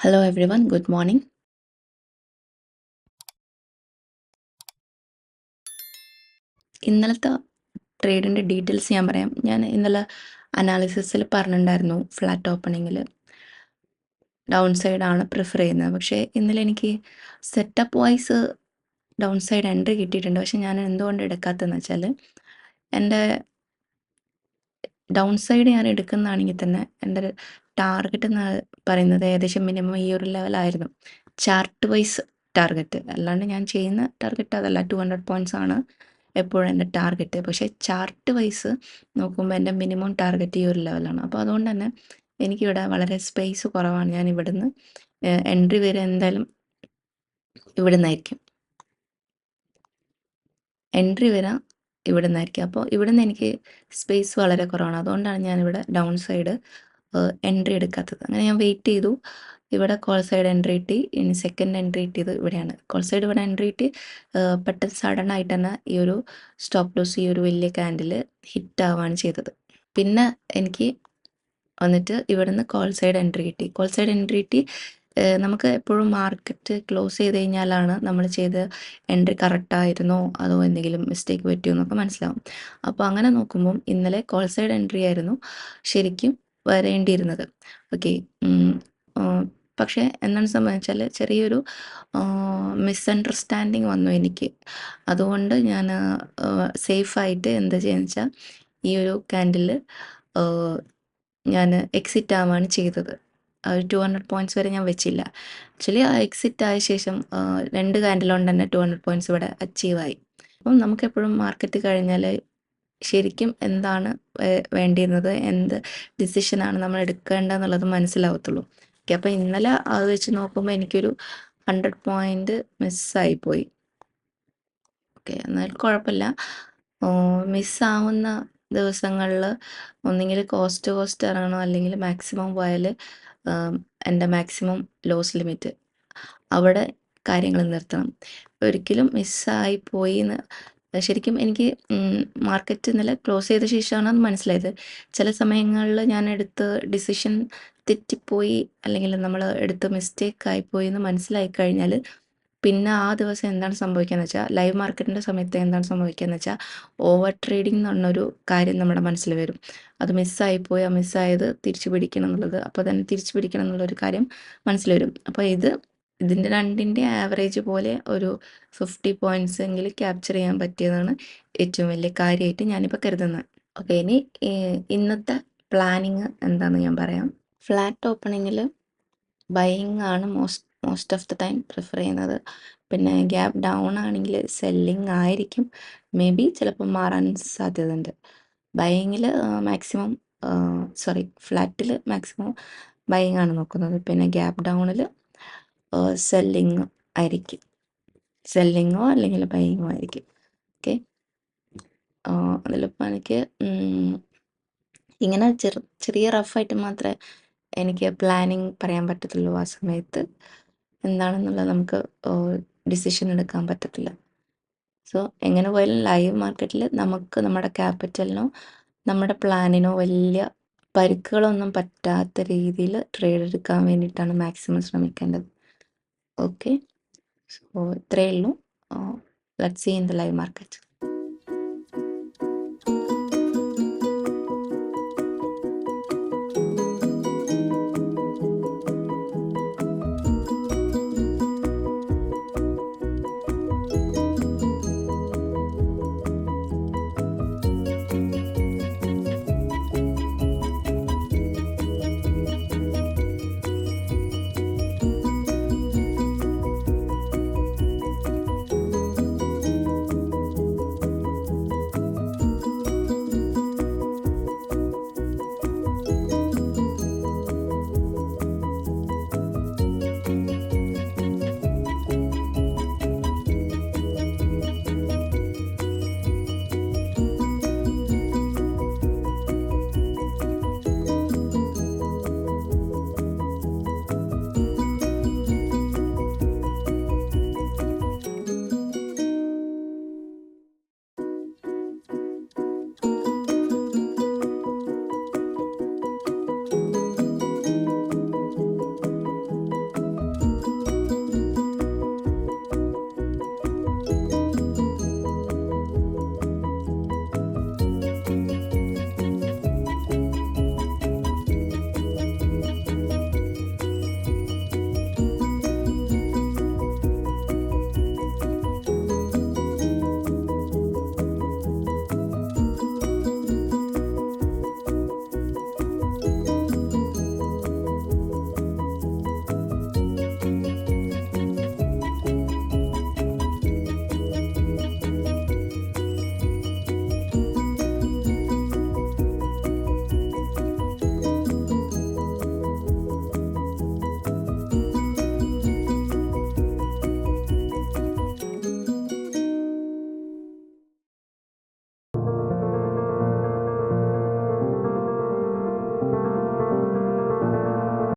Hello everyone, good morning. ഇന്നലത്തെ ട്രേഡിൻ്റെ details ഞാൻ പറയാം. ഞാൻ ഇന്നലെ അനാലിസിസിൽ പറഞ്ഞിട്ടുണ്ടായിരുന്നു ഫ്ലാറ്റ് ഓപ്പണിങ്ങിൽ ഡൗൺ സൈഡാണ് പ്രിഫർ ചെയ്യുന്നത്. പക്ഷേ ഇന്നലെ എനിക്ക് setup wise down side entry കിട്ടിയിട്ടുണ്ട്. പക്ഷേ ഞാൻ എന്തുകൊണ്ട് എടുക്കാത്തതെന്ന് വെച്ചാൽ, എൻ്റെ ഡൗൺ സൈഡ് ഞാൻ എടുക്കുന്നതാണെങ്കിൽ തന്നെ എൻ്റെ ഒരു ടാർഗറ്റ് എന്ന് പറയുന്നത് ഏകദേശം മിനിമം ഈ ഒരു ലെവലായിരുന്നു. ചാർട്ട് വൈസ് ടാർഗറ്റ്, അല്ലാണ്ട് ഞാൻ ചെയ്യുന്ന ടാർഗറ്റ് അതല്ല. 200 പോയിൻറ്റ്സ് ആണ് എപ്പോഴും എൻ്റെ ടാർഗറ്റ്. പക്ഷേ ചാർട്ട് വൈസ് നോക്കുമ്പോൾ എൻ്റെ മിനിമം ടാർഗറ്റ് ഈ ഒരു ലെവലാണ്. അപ്പോൾ അതുകൊണ്ട് തന്നെ എനിക്കിവിടെ വളരെ സ്പേസ് കുറവാണ്. ഞാൻ ഇവിടുന്ന് എൻട്രി വരെ എന്തായാലും ഇവിടുന്നായിരിക്കും എൻട്രി വരാൻ ഇവിടുന്നായിരിക്കും. അപ്പോൾ ഇവിടുന്ന് എനിക്ക് സ്പേസ് വളരെ കുറവാണ്. അതുകൊണ്ടാണ് ഞാനിവിടെ ഡൗൺ സൈഡ് എൻട്രി എടുക്കാത്തത്. അങ്ങനെ ഞാൻ വെയിറ്റ് ചെയ്തു. ഇവിടെ കോൾ സൈഡ് എൻട്രി കിട്ടി. ഇനി സെക്കൻഡ് എൻട്രി കിട്ടിയത് ഇവിടെയാണ്. കോൾ സൈഡ് ഇവിടെ എൻട്രി കിട്ടി. പെട്ടെന്ന് സഡൻ ആയിട്ട് തന്നെ ഈ ഒരു സ്റ്റോപ്പ് ലോസ് ഈ ഒരു വലിയ ക്യാൻഡിൽ ഹിറ്റ് ആവുകയാണ് ചെയ്തത്. പിന്നെ എനിക്ക് വന്നിട്ട് ഇവിടുന്ന് കോൾ സൈഡ് എൻട്രി കിട്ടി. കോൾ സൈഡ് എൻട്രി കിട്ടി. നമുക്ക് എപ്പോഴും മാർക്കറ്റ് ക്ലോസ് ചെയ്ത് കഴിഞ്ഞാലാണ് നമ്മൾ ചെയ്ത എൻട്രി കറക്റ്റായിരുന്നോ അതോ എന്തെങ്കിലും മിസ്റ്റേക്ക് പറ്റിയോ എന്നൊക്കെ മനസ്സിലാവും. അപ്പോൾ അങ്ങനെ നോക്കുമ്പം ഇന്നലെ കോൾ സൈഡ് എൻട്രി ആയിരുന്നു ശരിക്കും വരേണ്ടിയിരുന്നത്. ഓക്കെ. പക്ഷേ എന്താണ് സംഭവിച്ചാൽ ചെറിയൊരു മിസ്അണ്ടർസ്റ്റാൻഡിങ് വന്നു എനിക്ക്. അതുകൊണ്ട് ഞാൻ സേഫായിട്ട് എന്താ ചെയ്യുന്നത് വെച്ചാൽ ഈ ഒരു ക്യാൻഡിൽ ഞാൻ എക്സിറ്റ് ആവുകയാണ് ചെയ്തത്. 200 പോയിൻറ്റ്സ് വരെ ഞാൻ വെച്ചില്ല. ആക്ച്വലി ആ എക്സിറ്റ് ആയ ശേഷം 2 ക്യാൻഡിൽ കൊണ്ട് തന്നെ 200 പോയിൻറ്റ്സ് ഇവിടെ അച്ചീവായി. അപ്പം നമുക്കെപ്പോഴും മാർക്കറ്റ് കഴിഞ്ഞാൽ ശരിക്കും എന്താണ് വേണ്ടിയിരുന്നത്, എന്ത് ഡിസിഷനാണ് നമ്മൾ എടുക്കേണ്ടതെന്നുള്ളത് മനസ്സിലാവത്തുള്ളൂ. ഓക്കെ. അപ്പോൾ ഇന്നലെ അത് വെച്ച് നോക്കുമ്പോൾ എനിക്കൊരു 100 പോയിൻറ്റ് മിസ്സായിപ്പോയി. ഓക്കെ. എന്നാലും കുഴപ്പമില്ല. മിസ്സാവുന്ന ദിവസങ്ങളിൽ ഒന്നുകിൽ കോസ്റ്റ് ഇറങ്ങണം, അല്ലെങ്കിൽ മാക്സിമം പോയാൽ എൻ്റെ മാക്സിമം ലോസ് ലിമിറ്റ് അവിടെ കാര്യങ്ങൾ നിർത്തണം. ഒരിക്കലും മിസ്സായി പോയി എന്ന് ശരിക്കും എനിക്ക് മാർക്കറ്റ് ഇന്നലെ ക്ലോസ് ചെയ്ത ശേഷമാണ് അത് മനസ്സിലായത്. ചില സമയങ്ങളിൽ ഞാൻ എടുത്ത ഡിസിഷൻ തെറ്റിപ്പോയി, അല്ലെങ്കിൽ നമ്മൾ എടുത്ത മിസ്റ്റേക്ക് ആയിപ്പോയി എന്ന് മനസ്സിലായി കഴിഞ്ഞാൽ പിന്നെ ആ ദിവസം എന്താണ് സംഭവിക്കുകയെന്ന് വെച്ചാൽ, ലൈവ് മാർക്കറ്റിൻ്റെ സമയത്ത് എന്താണ് സംഭവിക്കുകയെന്ന് വെച്ചാൽ, ഓവർ ട്രേഡിംഗ് എന്ന് പറഞ്ഞൊരു കാര്യം നമ്മുടെ മനസ്സിൽ വരും. അത് മിസ്സായിപ്പോയി, ആ മിസ്സായത് തിരിച്ചു പിടിക്കണം എന്നുള്ളത്, അപ്പോൾ തന്നെ തിരിച്ചു പിടിക്കണം എന്നുള്ളൊരു കാര്യം മനസ്സിൽ വരും. അപ്പോൾ ഇതിൻ്റെ രണ്ടിൻ്റെ ആവറേജ് പോലെ ഒരു 50 പോയിൻറ്റ്സ് എങ്കിലും ക്യാപ്ചർ ചെയ്യാൻ പറ്റിയതാണ് ഏറ്റവും വലിയ കാര്യമായിട്ട് ഞാനിപ്പോൾ കരുതുന്നത്. ഓക്കെ. ഇനി ഇന്നത്തെ പ്ലാനിങ് എന്താണെന്ന് ഞാൻ പറയാം. ഫ്ലാറ്റ് ഓപ്പണിങ്ങിൽ ബൈയിങ് ആണ് most of the time prefer ചെയ്യുന്നത്. പിന്നെ ഗ്യാപ്പ് ഡൗൺ ആണെങ്കിൽ സെല്ലിങ് ആയിരിക്കും. മേ ബി ചിലപ്പോൾ മാറാൻ സാധ്യതയുണ്ട്. ബൈയിങ്ങിൽ മാക്സിമം ഫ്ലാറ്റിൽ മാക്സിമം ബൈയിങ് ആണ് നോക്കുന്നത്. പിന്നെ ഗ്യാപ്പ് ഡൗണിൽ സെല്ലിങ് ആയിരിക്കും. സെല്ലിങ്ങോ അല്ലെങ്കിൽ ബൈയിങ്ങോ ആയിരിക്കും. ഓക്കെ. അതിലിപ്പോൾ എനിക്ക് ഇങ്ങനെ ചെറിയ റഫായിട്ട് മാത്രമേ എനിക്ക് പ്ലാനിങ് പറയാൻ പറ്റത്തുള്ളൂ. ആ സമയത്ത് എന്താണെന്നുള്ളത് നമുക്ക് ഡിസിഷൻ എടുക്കാൻ പറ്റത്തില്ല. സോ എങ്ങനെ പോയാലും ലൈവ് മാർക്കറ്റിൽ നമുക്ക് നമ്മുടെ ക്യാപിറ്റലിനോ നമ്മുടെ പ്ലാനിനോ വലിയ പരിക്കുകളൊന്നും പറ്റാത്ത രീതിയിൽ ട്രേഡ് എടുക്കാൻ വേണ്ടിയിട്ടാണ് മാക്സിമം ശ്രമിക്കേണ്ടത്. ഓക്കെ. സോ ഇത്രയേ ഉള്ളൂ. Let's see in the live market.